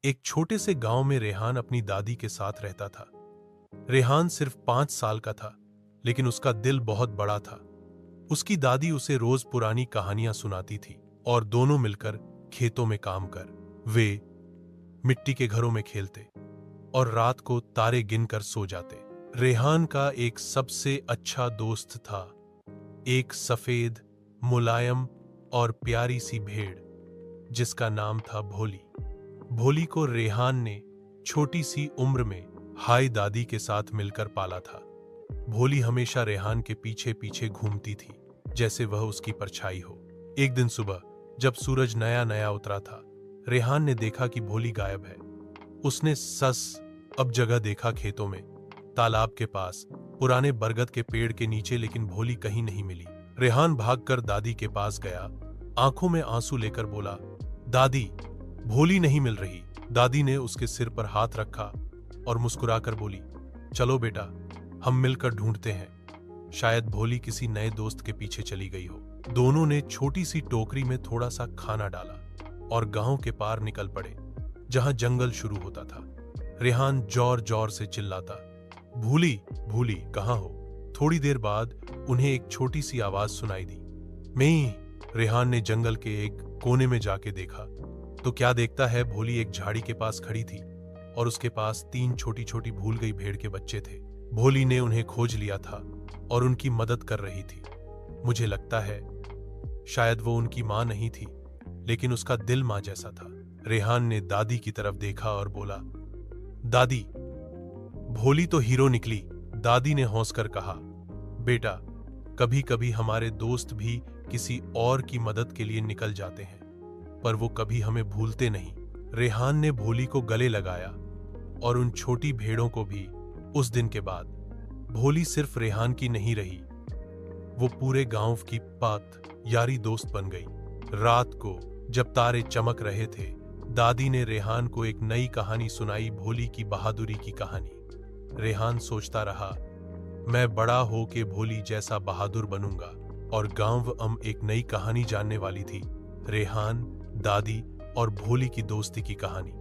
एक छोटे से गांव में रेहान अपनी दादी के साथ रहता था। रेहान सिर्फ 5 साल का था, लेकिन उसका दिल बहुत बड़ा था। उसकी दादी उसे रोज पुरानी कहानियां सुनाती थी और दोनों मिलकर खेतों में काम कर वे मिट्टी के घरों में खेलते और रात को तारे गिनकर सो जाते। रेहान का एक सबसे अच्छा दोस्त था, एक सफेद, मुलायम और प्यारी सी भेड़ जिसका नाम था भोली। भोली को रेहान ने छोटी सी उम्र में हाय दादी के साथ मिलकर पाला था। भोली हमेशा रेहान के पीछे पीछे घूमती थी, जैसे वह उसकी परछाई हो। एक दिन सुबह जब सूरज नया नया उतरा था, रेहान ने देखा कि भोली गायब है। उसने अब जगह देखा खेतों में, तालाब के पास, पुराने बरगद के पेड़ के नीचे, लेकिन भोली कहीं नहीं मिली। रेहान भागकर दादी के पास गया, आंखों में आंसू लेकर बोला, दादी, भोली नहीं मिल रही। दादी ने उसके सिर पर हाथ रखा और मुस्कुराकर बोली, चलो बेटा, हम मिलकर ढूंढते हैं। शायद भोली किसी नए दोस्त के पीछे चली गई हो। दोनों ने छोटी सी टोकरी में थोड़ा सा खाना डाला और गांव के पार निकल पड़े, जहां जंगल शुरू होता था। रेहान जोर जोर से चिल्लाता, भूली, भूली, कहां हो? थोड़ी देर बाद उन्हें एक छोटी सी आवाज सुनाई दी, मैं। रेहान ने जंगल के एक कोने में जाके देखा तो क्या देखता है, भोली एक झाड़ी के पास खड़ी थी और उसके पास 3 छोटी छोटी भूल गई भेड़ के बच्चे थे। भोली ने उन्हें खोज लिया था और उनकी मदद कर रही थी। मुझे लगता है शायद वो उनकी मां नहीं थी, लेकिन उसका दिल मां जैसा था। रेहान ने दादी की तरफ देखा और बोला, दादी, भोली तो हीरो निकली। दादी ने हंसकर कहा, बेटा, कभी कभी हमारे दोस्त भी किसी और की मदद के लिए निकल जाते हैं, पर वो कभी हमें भूलते नहीं। रेहान ने भोली को गले लगाया और उन छोटी भेड़ों को भी। उस दिन के बाद भोली सिर्फ रेहान की नहीं रही, वो पूरे गांव की यारी दोस्त बन गई। रात को जब तारे चमक रहे थे, दादी ने रेहान को एक नई कहानी सुनाई, भोली की बहादुरी की कहानी। रेहान सोचता रहा, मैं बड़ा हो के भोली जैसा बहादुर बनूंगा। और गांव एक नई कहानी जानने वाली थी, रेहान, दादी और भोली की दोस्ती की कहानी।